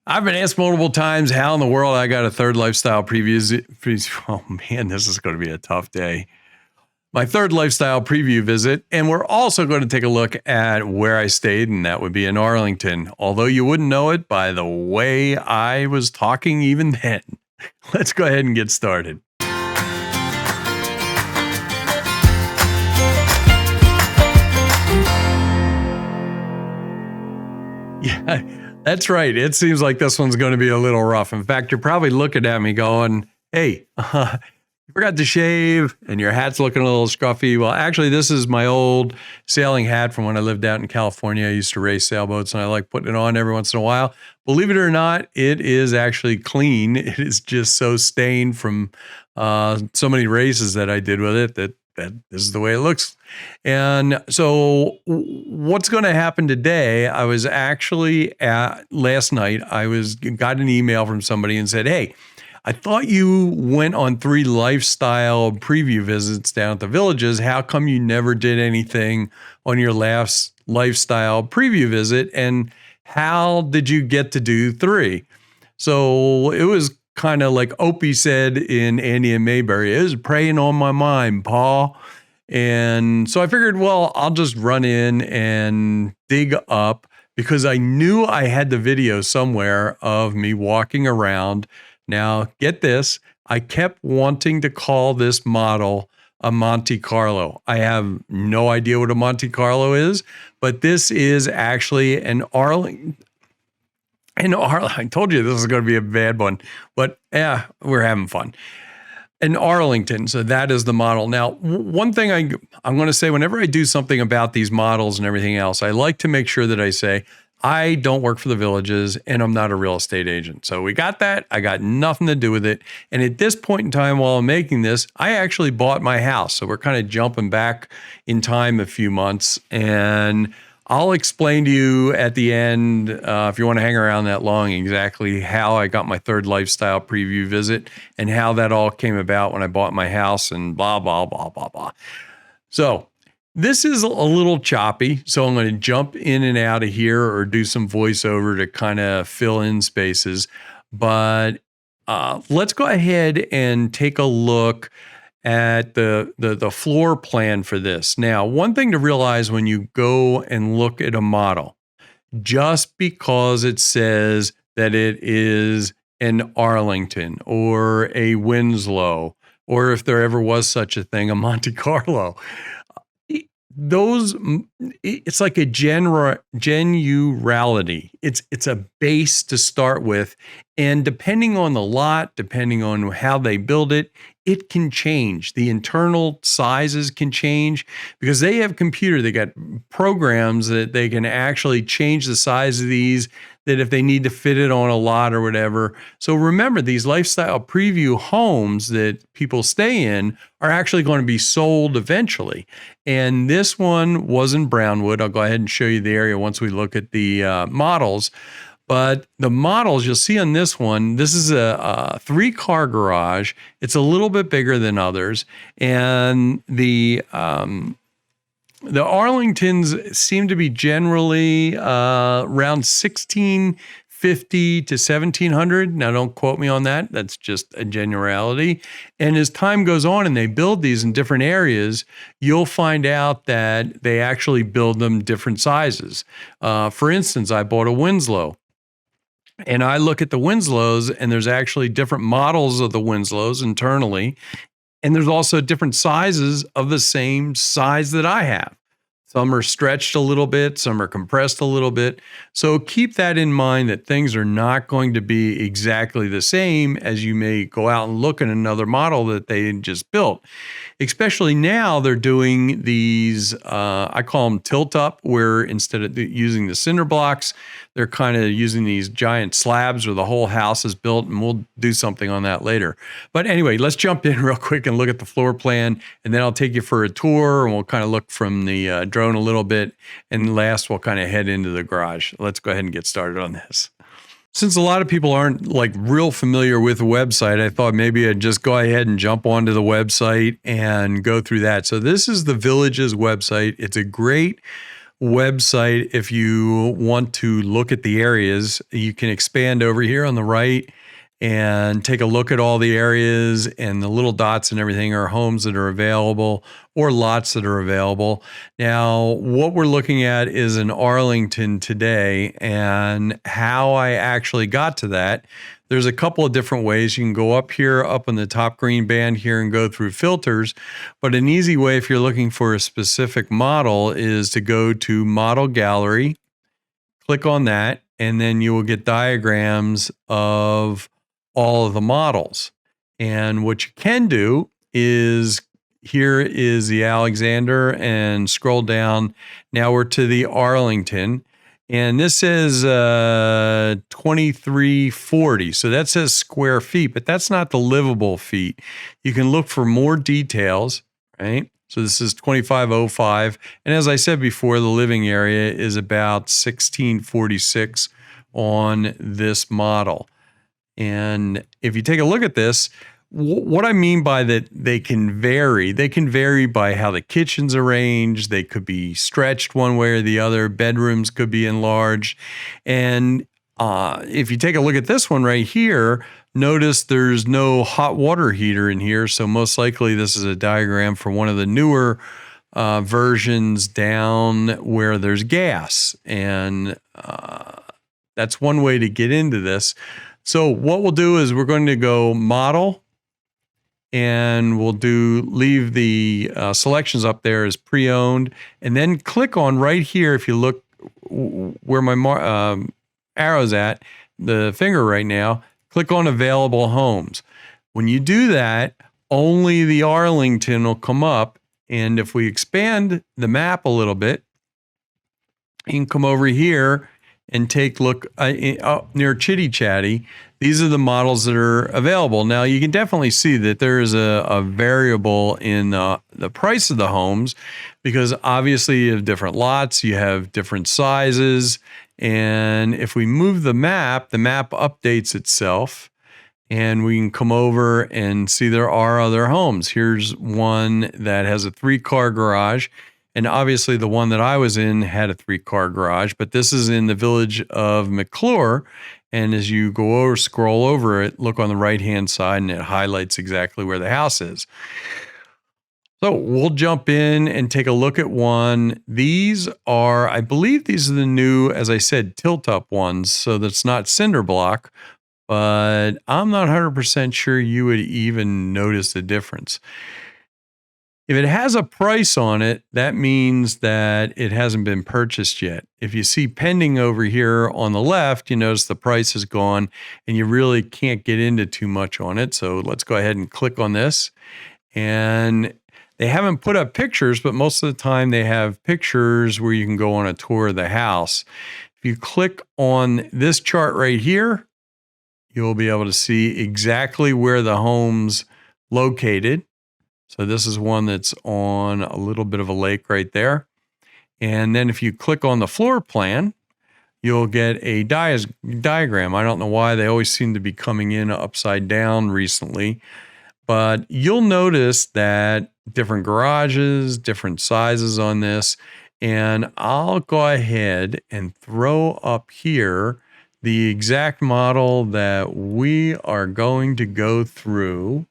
I've been asked multiple times how in the world I got a third lifestyle preview. Oh man, this is going to be a tough day. My third lifestyle preview visit, and we're also going to take a look at where I stayed, and that would be in Arlington. Although you wouldn't know it by the way I was talking even then. Let's go ahead and get started. Yeah, that's right. It seems like this one's going to be a little rough. In fact, you're probably looking at me going, hey, you forgot to shave and your hat's looking a little scruffy. Well, actually, this is my old sailing hat from when I lived out in California. I used to race sailboats and I like putting it on every once in a while. Believe it or not, it is actually clean. It is just so stained from so many races that I did with it that this is the way it looks. And so what's going to happen today, I was actually last night, got an email from somebody and said, hey, I thought you went on 3 lifestyle preview visits down at the villages. How come you never did anything on your last lifestyle preview visit? And how did you get to do 3? So it was kind of like Opie said in Andy and Mayberry, it was preying on my mind, Paul. And so I figured, well, I'll just run in and dig up because I knew I had the video somewhere of me walking around. Now, get this, I kept wanting to call this model a Monte Carlo. I have no idea what a Monte Carlo is, but this is actually an Arlington. I told you this is going to be a bad one, but we're having fun. In Arlington, so that is the model. Now, one thing I'm going to say whenever I do something about these models and everything else, I like to make sure that I say, I don't work for the villages and I'm not a real estate agent. So we got that. I got nothing to do with it. And at this point in time while I'm making this, I actually bought my house. So we're kind of jumping back in time a few months. And I'll explain to you at the end, if you want to hang around that long, exactly how I got my third lifestyle preview visit and how that all came about when I bought my house and blah, blah, blah, blah, blah. So this is a little choppy, so I'm going to jump in and out of here or do some voiceover to kind of fill in spaces. But let's go ahead and take a look at the floor plan for this. Now, one thing to realize when you go and look at a model, just because it says that it is an Arlington or a Winslow, or if there ever was such a thing, a Monte Carlo, it's like a generality. It's a base to start with. And depending on the lot, depending on how they build it, it can change. The internal sizes can change because they have they got programs that they can actually change the size of these, that if they need to fit it on a lot or whatever. So remember, these lifestyle preview homes that people stay in are actually going to be sold eventually. And this one was in Brownwood. I'll go ahead and show you the area once we look at the models. But the models you'll see on this one, this is a 3-car garage. It's a little bit bigger than others. And the Arlingtons seem to be generally around 1650 to 1700. Now, don't quote me on that. That's just a generality. And as time goes on and they build these in different areas, you'll find out that they actually build them different sizes. For instance, I bought a Winslow. And I look at the Winslows, and there's actually different models of the Winslows internally. And there's also different sizes of the same size that I have. Some are stretched a little bit, some are compressed a little bit. So keep that in mind that things are not going to be exactly the same as you may go out and look at another model that they just built. Especially now they're doing these, I call them tilt up, where instead of using the cinder blocks, they're kind of using these giant slabs where the whole house is built, and we'll do something on that later. But anyway, let's jump in real quick and look at the floor plan, and then I'll take you for a tour, and we'll kind of look from the drone a little bit, and last we'll kind of head into the garage. Let's go ahead and get started on this. Since a lot of people aren't like real familiar with the website, I thought maybe I'd just go ahead and jump onto the website and go through that. So this is the Village's website. It's a great website, if you want to look at the areas, you can expand over here on the right and take a look at all the areas, and the little dots and everything are homes that are available or lots that are available. Now, what we're looking at is in Arlington today, and how I actually got to that. There's a couple of different ways. You can go up here, up in the top green band here, and go through filters. But an easy way, if you're looking for a specific model, is to go to Model Gallery, click on that, and then you will get diagrams of all of the models. And what you can do is, here is the Alexander, and scroll down. Now we're to the Arlington, and this says 2340. So that says square feet, but that's not the livable feet. You can look for more details, right? So this is 2505. And as I said before, the living area is about 1646 on this model. And if you take a look at this, what I mean by that, they can vary by how the kitchen's arranged. They could be stretched one way or the other. Bedrooms could be enlarged. And if you take a look at this one right here, notice there's no hot water heater in here. So most likely this is a diagram for one of the newer versions down where there's gas. And that's one way to get into this. So what we'll do is we're going to go Model, and we'll leave the selections up there as pre-owned, and then click on right here. If you look where my arrow's at, the finger right now, click on Available Homes. When you do that, only the Arlington will come up. And if we expand the map a little bit, you can come over here and take a look near Chitty Chatty. These are the models that are available. Now, you can definitely see that there is a variable in the price of the homes, because obviously you have different lots, you have different sizes. And if we move the map updates itself, and we can come over and see there are other homes. Here's one that has a 3-car garage. And obviously the one that I was in had a 3-car garage, but this is in the village of McClure. And as you go over, scroll over it, look on the right-hand side, and it highlights exactly where the house is. So we'll jump in and take a look at one. These are, I believe these are the new, as I said, tilt-up ones. So that's not cinder block, but I'm not 100% sure you would even notice the difference. If it has a price on it, that means that it hasn't been purchased yet. If you see pending over here on the left, you notice the price is gone, and you really can't get into too much on it. So let's go ahead and click on this. And they haven't put up pictures, but most of the time they have pictures where you can go on a tour of the house. If you click on this chart right here, you'll be able to see exactly where the home's located. So this is one that's on a little bit of a lake right there. And then if you click on the floor plan, you'll get a diagram. I don't know why they always seem to be coming in upside down recently, but you'll notice that different garages, different sizes on this. And I'll go ahead and throw up here the exact model that we are going to go through.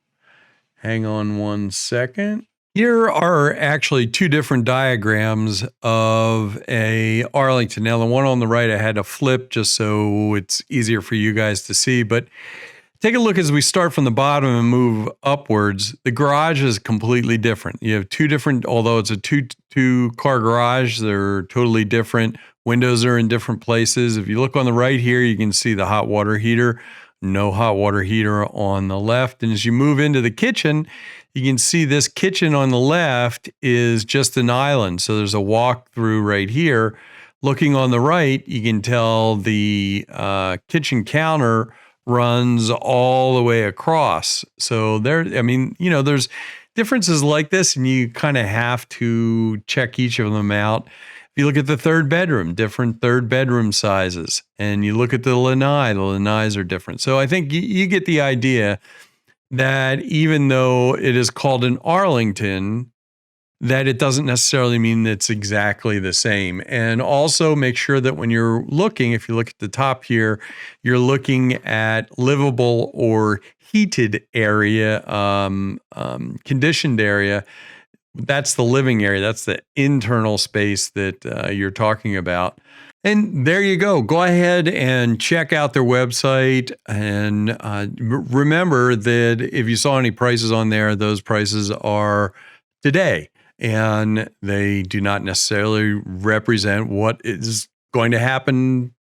Hang on one second. Here are actually two different diagrams of a Arlington. Now, the one on the right I had to flip just so it's easier for you guys to see, but take a look as we start from the bottom and move upwards. The garage is completely different. You have two different, although it's a two-car garage, they're totally different. Windows are in different places. If you look on the right here, you can see the hot water heater. No hot water heater on the left. And as you move into the kitchen, you can see this kitchen on the left is just an island. So there's a walk-through right here. Looking on the right, you can tell the kitchen counter runs all the way across. So there's differences like this, and you kind of have to check each of them out. If you look at the third bedroom, different third bedroom sizes, and you look at the lanais are different. So I think you get the idea that even though it is called an Arlington, that it doesn't necessarily mean it's exactly the same. And also make sure that when you're looking, if you look at the top here, you're looking at livable or heated area, conditioned area. That's the living area. That's the internal space that you're talking about. And there you go. Go ahead and check out their website. And remember that if you saw any prices on there, those prices are today. And they do not necessarily represent what is going to happen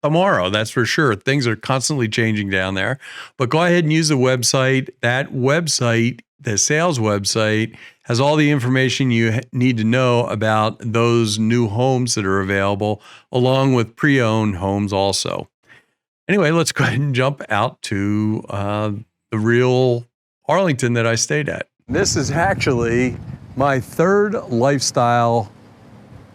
tomorrow. That's for sure. Things are constantly changing down there. But go ahead and use the website. That website, the sales website, has all the information you need to know about those new homes that are available, along with pre-owned homes also. Anyway, let's go ahead and jump out to the real Arlington that I stayed at. This is actually my third lifestyle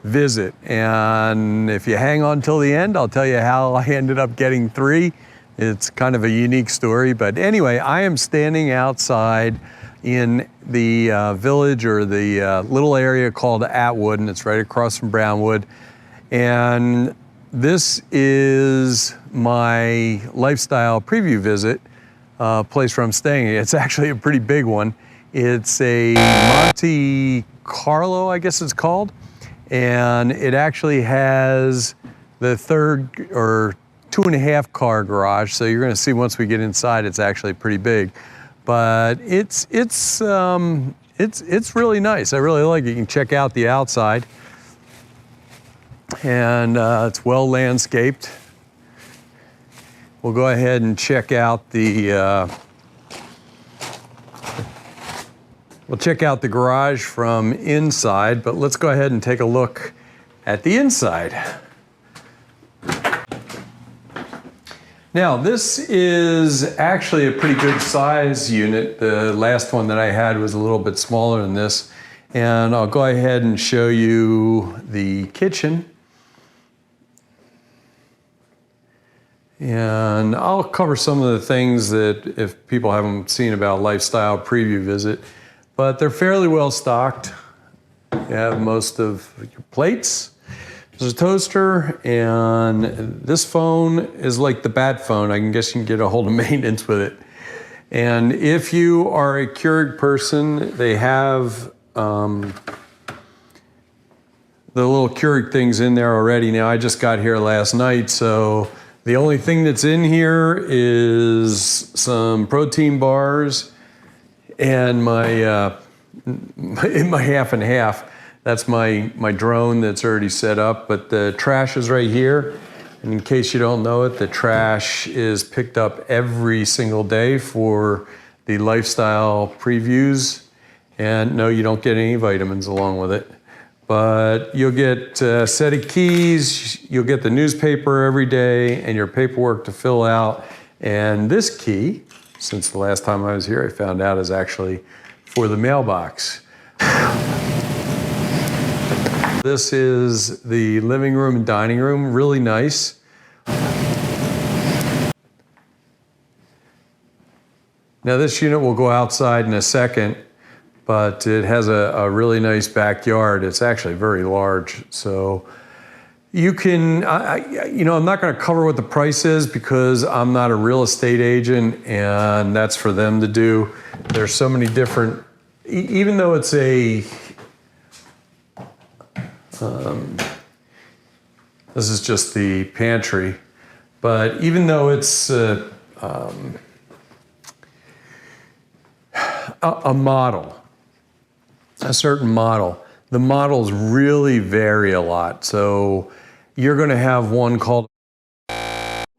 visit. And if you hang on till the end, I'll tell you how I ended up getting 3. It's kind of a unique story. But anyway, I am standing outside in the village, or the little area called Atwood, and it's right across from Brownwood. And this is my lifestyle preview visit place where I'm staying. It's actually a pretty big one. It's a Monte Carlo, I guess it's called. And it actually has the 3rd or 2.5 car garage. So you're gonna see once we get inside, it's actually pretty big. But it's really nice. I really like it. You can check out the outside, and it's well landscaped. We'll go ahead and check out the garage from inside, but let's go ahead and take a look at the inside. Now, this is actually a pretty good size unit. The last one that I had was a little bit smaller than this. And I'll go ahead and show you the kitchen. And I'll cover some of the things that if people haven't seen about lifestyle preview visit, but they're fairly well stocked. You have most of your plates. There's a toaster, and this phone is like the bat phone. I guess you can get a hold of maintenance with it. And if you are a Keurig person, they have the little Keurig things in there already. Now, I just got here last night, so the only thing that's in here is some protein bars and my half and half. That's my drone that's already set up, but the trash is right here. And in case you don't know it, the trash is picked up every single day for the lifestyle previews. And no, you don't get any vitamins along with it. But you'll get a set of keys, you'll get the newspaper every day, and your paperwork to fill out. And this key, since the last time I was here, I found out is actually for the mailbox. This is the living room and dining room, really nice. Now this unit will go outside in a second, but it has a really nice backyard. It's actually very large. So you can, I'm not gonna cover what the price is because I'm not a real estate agent and that's for them to do. There's so many different, even though it's this is just the pantry, but even though it's a model, a certain model, the models really vary a lot. So you're going to have one called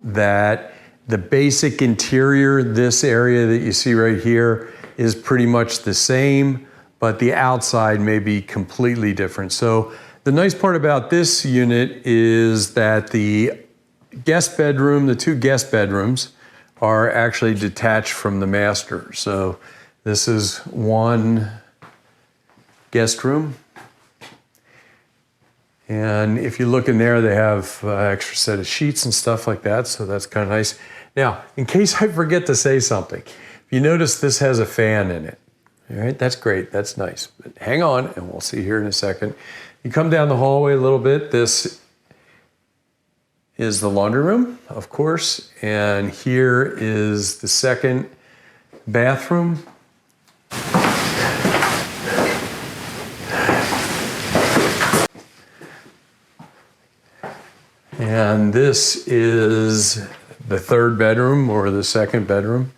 that the basic interior, this area that you see right here, is pretty much the same, but the outside may be completely different. So the nice part about this unit is that the guest bedroom, the 2 guest bedrooms, are actually detached from the master. So this is one guest room. And if you look in there, they have extra set of sheets and stuff like that. So that's kind of nice. Now, in case I forget to say something, if you notice this has a fan in it, All right, that's great. That's nice. But hang on, and we'll see here in a second. You come down the hallway a little bit. This is the laundry room, of course, and here is the second bathroom. And this is the third bedroom or the second bedroom.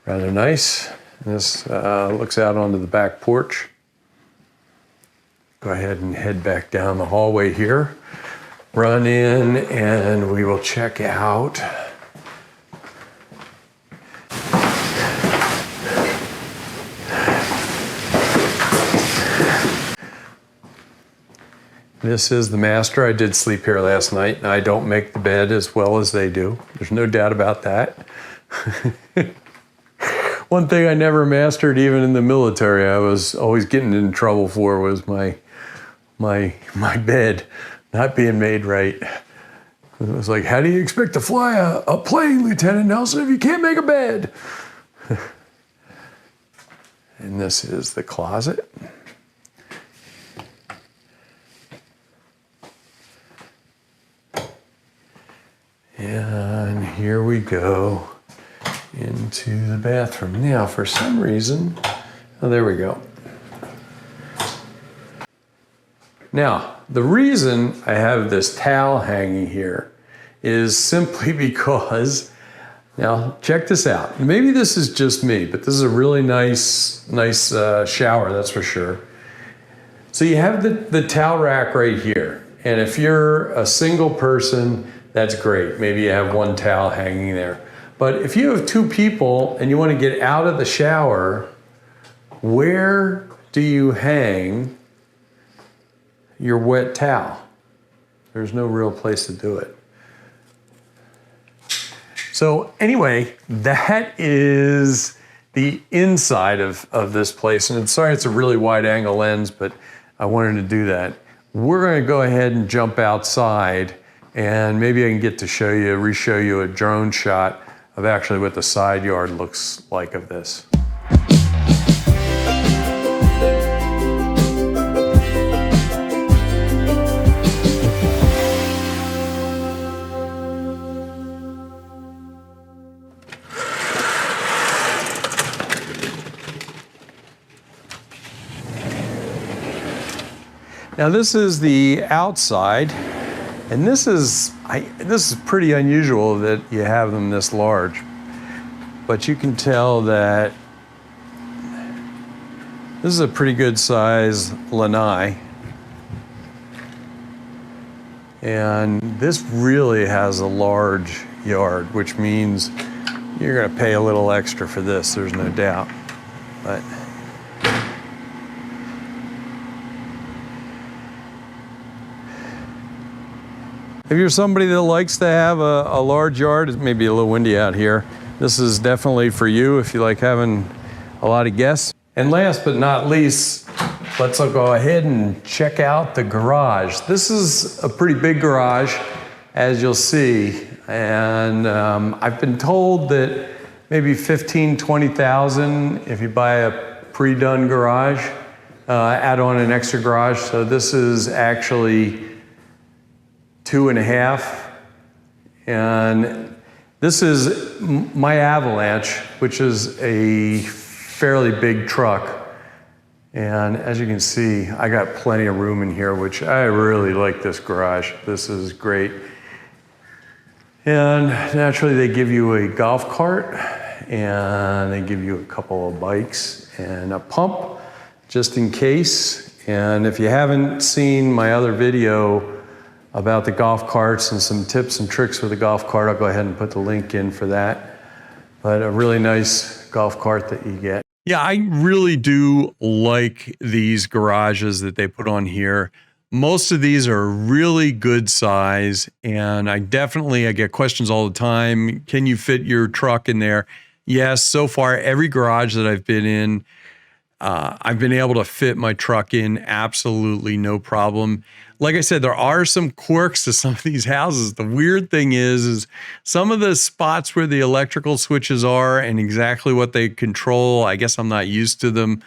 Rather nice. This looks out onto the back porch. Go ahead and head back down the hallway here. Run in and we will check out this is the master. I did sleep here last night, and I don't make the bed as well as they do. There's no doubt about that. One thing I never mastered, even in the military, I was always getting in trouble for was my bed not being made right. It was like, how do you expect to fly a plane, Lieutenant Nelson, if you can't make a bed? And this is the closet. And here we go into the bathroom. Now, for some reason, oh, there we go. Now, the reason I have this towel hanging here is simply because, now check this out. Maybe this is just me, but this is a really nice shower, that's for sure. So you have the towel rack right here. And if you're a single person, that's great. Maybe you have one towel hanging there. But if you have two people and you want to get out of the shower, where do you hang your wet towel? There's no real place to do it. So anyway, that is the inside of this place. And sorry, it's a really wide angle lens, but I wanted to do that. We're going to go ahead and jump outside, and maybe I can get to re-show you a drone shot of actually what the side yard looks like of this. Now this is the outside, and this is pretty unusual that you have them this large, but you can tell that this is a pretty good size lanai, and this really has a large yard, which means you're going to pay a little extra for this, there's no doubt. But if you're somebody that likes to have a large yard, it may be a little windy out here, this is definitely for you if you like having a lot of guests. And last but not least, let's go ahead and check out the garage. This is a pretty big garage, as you'll see. And I've been told that maybe 15,000, 20,000 if you buy a pre-done garage, add on an extra garage. So this is actually 2.5, and this is my Avalanche, which is a fairly big truck. And as you can see, I got plenty of room in here, which I really like this garage. This is great. And naturally, they give you a golf cart, and they give you a couple of bikes and a pump, just in case. And if you haven't seen my other video about the golf carts and some tips and tricks with the golf cart, I'll go ahead and put the link in for that. But a really nice golf cart that you get. Yeah, I really do like these garages that they put on here. Most of these are really good size, and I get questions all the time. Can you fit your truck in there? Yes, so far every garage that I've been in, I've been able to fit my truck in absolutely no problem. like I said, there are some quirks to some of these houses. The weird thing is some of the spots where the electrical switches are and exactly what they control, I guess I'm not used to them.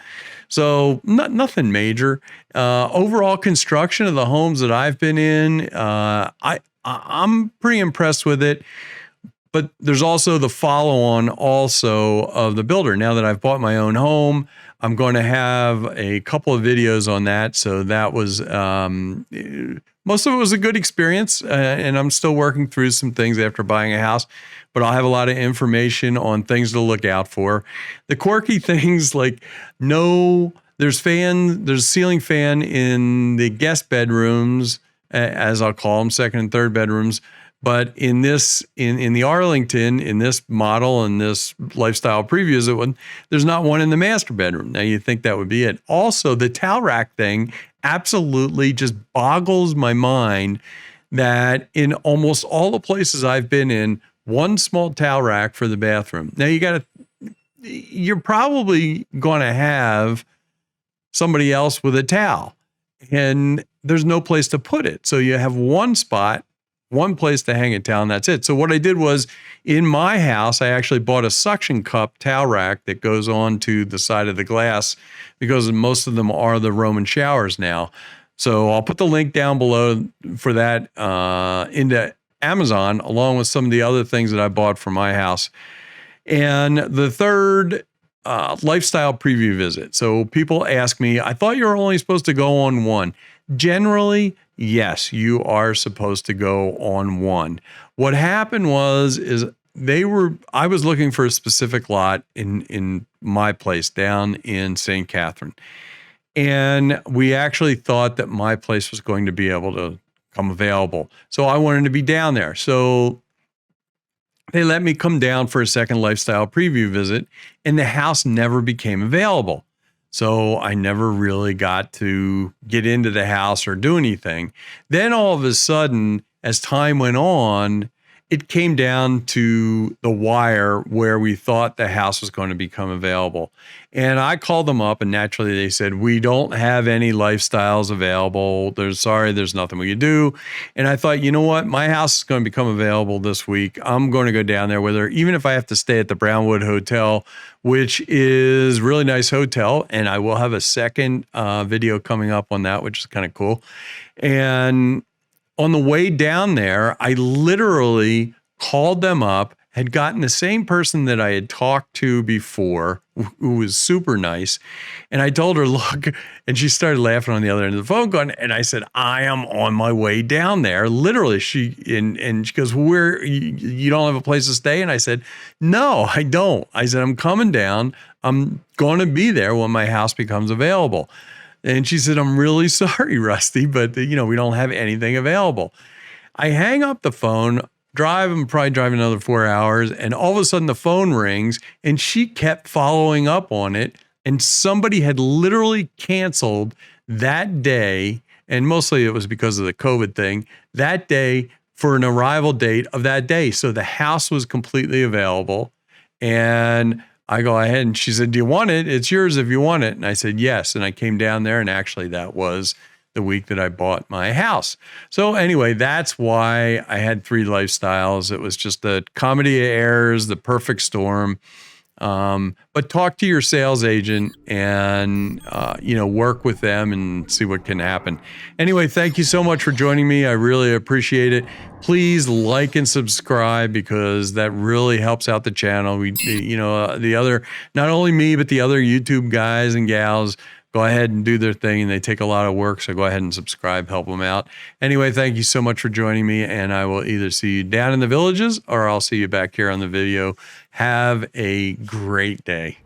So nothing major. Overall construction of the homes that I've been in, I'm pretty impressed with it. But there's also the follow-on also of the builder. Now that I've bought my own home, I'm going to have a couple of videos on that. So that was, most of it was a good experience. And I'm still working through some things after buying a house, but I'll have a lot of information on things to look out for. The quirky things like there's a ceiling fan in the guest bedrooms, as I'll call them, second and third bedrooms. But in the Arlington, in this model, in this lifestyle previews, there's not one in the master bedroom. Now, you'd think that would be it. Also, the towel rack thing absolutely just boggles my mind that in almost all the places I've been in, one small towel rack for the bathroom. Now, you're probably going to have somebody else with a towel, and there's no place to put it. So you have one spot, one place to hang a towel, and that's it. So what I did was, in my house, I actually bought a suction cup towel rack that goes on to the side of the glass because most of them are the Roman showers now. So I'll put the link down below for that into Amazon, along with some of the other things that I bought for my house. And the third lifestyle preview visit. So people ask me, I thought you were only supposed to go on one. Generally, yes, you are supposed to go on one. What happened is I was looking for a specific lot in my place down in St. Catherine. And we actually thought that my place was going to be able to come available. So I wanted to be down there. So they let me come down for a second lifestyle preview visit, and the house never became available. So I never really got to get into the house or do anything. Then all of a sudden, as time went on, it came down to the wire where we thought the house was going to become available. And I called them up, and naturally they said, we don't have any lifestyles available. There's nothing we can do. And I thought, you know what? My house is going to become available this week. I'm going to go down there with her, even if I have to stay at the Brownwood Hotel, which is a really nice hotel. And I will have a second video coming up on that, which is kind of cool. And on the way down there, I literally called them up, had gotten the same person that I had talked to before, who was super nice. And I told her, look, and she started laughing on the other end of the phone going, and I said, I am on my way down there. Literally, she goes, you don't have a place to stay? And I said, no, I don't. I said, I'm coming down. I'm going to be there when my house becomes available. And she said, I'm really sorry, Rusty, but we don't have anything available. I hang up the phone, probably drive another 4 hours, and all of a sudden the phone rings, and she kept following up on it, and somebody had literally canceled that day, and mostly it was because of the COVID thing, that day for an arrival date of that day. So the house was completely available, and I go ahead, and she said, do you want it? It's yours if you want it. And I said, yes. And I came down there, and actually that was the week that I bought my house. So anyway, that's why I had 3 lifestyles. It was just the comedy of errors, the perfect storm. But talk to your sales agent and, work with them and see what can happen. Anyway, thank you so much for joining me. I really appreciate it. Please like and subscribe because that really helps out the channel. Not only me, but the other YouTube guys and gals go ahead and do their thing, and they take a lot of work. So go ahead and subscribe, help them out. Anyway, thank you so much for joining me, and I will either see you down in the villages or I'll see you back here on the video. Have a great day.